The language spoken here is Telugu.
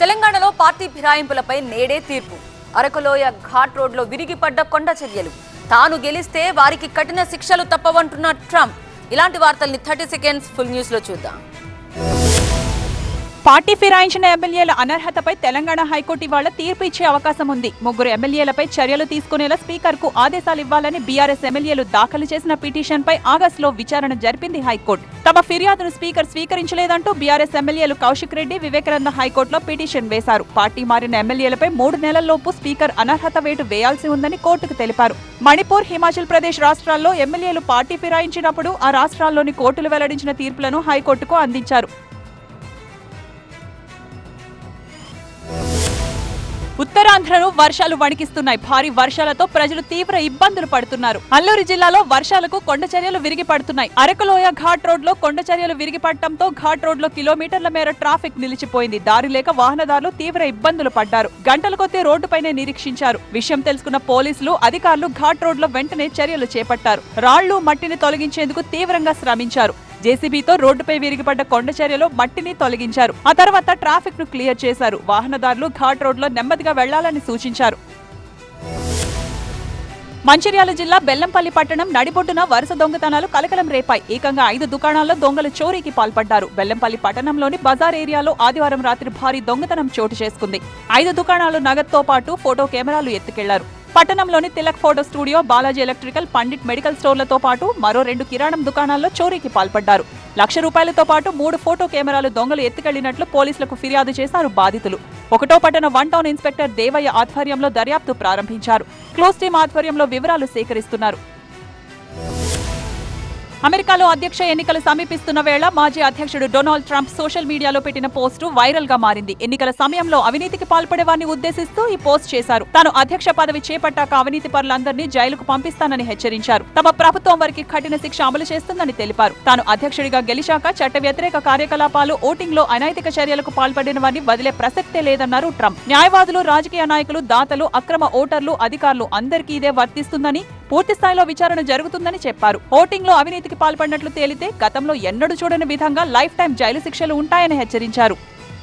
తెలంగాణలో పార్టీ ఫిరాయింపులపై నేడే తీర్పు. అరకులోయ ఘాట్ రోడ్లో విరిగిపడ్డ కొండ చర్యలు. తాను గెలిస్తే వారికి కఠిన శిక్షలు తప్పవంటున్న ట్రంప్. ఇలాంటి వార్తల్ని 30 సెకండ్స్ ఫుల్ న్యూస్ లో చూద్దాం. పార్టీ ఫిరాయించిన ఎమ్మెల్యేల అనర్హతపై తెలంగాణ హైకోర్టు ఇవాళ తీర్పు ఇచ్చే అవకాశం ఉంది. 3 ఎమ్మెల్యేలపై చర్యలు తీసుకునేలా స్పీకర్ కు ఆదేశాలు ఇవ్వాలని బీఆర్ఎస్ ఎమ్మెల్యేలు దాఖలు చేసిన పిటిషన్ పై ఆగస్టులో విచారణ జరిపింది హైకోర్టు. తమ ఫిర్యాదును స్పీకర్ స్వీకరించలేదంటూ బీఆర్ఎస్ ఎమ్మెల్యేలు కౌశిక్ రెడ్డి, వివేకానంద హైకోర్టులో పిటిషన్ వేశారు. పార్టీ మారిన ఎమ్మెల్యేలపై 3 నెలల్లోపు స్పీకర్ అనర్హత వేటు వేయాల్సి ఉందని కోర్టుకు తెలిపారు. మణిపూర్, హిమాచల్ ప్రదేశ్ రాష్ట్రాల్లో ఎమ్మెల్యేలు పార్టీ ఫిరాయించినప్పుడు ఆ రాష్ట్రాల్లోని కోర్టులు వెల్లడించిన తీర్పులను హైకోర్టుకు అందించారు. ఉత్తరాంధ్రను వర్షాలు వణికిస్తున్నాయి. భారీ వర్షాలతో ప్రజలు తీవ్ర ఇబ్బందులు పడుతున్నారు. అల్లూరి జిల్లాలో వర్షాలకు కొండ చర్యలు విరిగి పడుతున్నాయి. అరకులోయ ఘాట్ రోడ్ లో కొండ చర్యలు విరిగి పడటంతో ఘాట్ రోడ్ లో కిలోమీటర్ల మేర ట్రాఫిక్ నిలిచిపోయింది. దారి లేక వాహనదారులు తీవ్ర ఇబ్బందులు పడ్డారు. గంటల కొద్దీ రోడ్డుపైనే నిరీక్షించారు. విషయం తెలుసుకున్న పోలీసులు, అధికారులు ఘాట్ రోడ్ లో వెంటనే చర్యలు చేపట్టారు. రాళ్లు, మట్టిని తొలగించేందుకు తీవ్రంగా శ్రమించారు. జేసీబీతో రోడ్డుపై విరిగిపడ్డ కొండ చర్యలో మట్టిని తొలగించారు. ఆ తర్వాత ట్రాఫిక్ ను క్లియర్ చేశారు. వాహనదారులు ఘాట్ రోడ్ లో నెమ్మదిగా వెళ్లాలని సూచించారు. మంచిర్యాల జిల్లా బెల్లంపల్లి పట్టణం నడిబొడ్డున వరుస దొంగతనాలు కలకలం రేపాయి. ఏకంగా 5 దుకాణాల్లో దొంగలు చోరీకి పాల్పడ్డారు. బెల్లంపల్లి పట్టణంలోని బజార్ ఏరియాలో ఆదివారం రాత్రి భారీ దొంగతనం చోటు చేసుకుంది. 5 దుకాణాలు నగదుతో పాటు ఫోటో కెమెరాలు ఎత్తుకెళ్లారు. పట్టణంలోని Tilak photo studio, Balaji electrical, Pandit medical స్టోర్లతో పాటు మరో 2 కిరాణం దుకాణాల్లో చోరీకి పాల్పడ్డారు. ₹1,00,000తో పాటు 3 ఫోటో కెమెరాలు దొంగలు ఎత్తుకెళ్లినట్లు పోలీసులకు ఫిర్యాదు చేశారు బాధితులు. 1వ పట్టణ 1 టౌన్ ఇన్స్పెక్టర్ దేవయ్య ఆధ్వర్యంలో దర్యాప్తు ప్రారంభించారు. క్లోజ్ టీం ఆధ్వర్యంలో వివరాలు సేకరిస్తున్నారు. అమెరికాలో అధ్యక్ష ఎన్నికలు సమీపిస్తున్న వేళ మాజీ అధ్యక్షుడు డొనాల్డ్ ట్రంప్ సోషల్ మీడియాలో పెట్టిన పోస్టు వైరల్ గా మారింది. ఎన్నికల సమయంలో అవినీతికి పాల్పడే వారిని ఉద్దేశిస్తూ ఈ పోస్ట్ చేశారు. తాను అధ్యక్ష పదవి చేపట్టాక అవినీతి పరులందరినీ జైలుకు పంపిస్తానని హెచ్చరించారు. తమ ప్రభుత్వం వారికి కఠిన శిక్ష అమలు చేస్తుందని తెలిపారు. తాను అధ్యక్షుడిగా గెలిచాక చట్ట వ్యతిరేక కార్యకలాపాలు, ఓటింగ్ లో అనైతిక చర్యలకు పాల్పడిన వారిని వదిలే ప్రసక్తే లేదన్నారు ట్రంప్. న్యాయవాదులు, రాజకీయ నాయకులు, దాతలు, అక్రమ ఓటర్లు, అధికారులు అందరికీ ఇదే వర్తిస్తుందని, పూర్తి స్థాయిలో విచారణ జరుగుతుందని చెప్పారు. ఓటింగ్ లో అవినీతికి పాల్పడినట్లు తేలితే గతంలో ఎన్నడూ చూడని విధంగా లైఫ్ టైం జైలు శిక్షలు ఉంటాయని హెచ్చరించారు.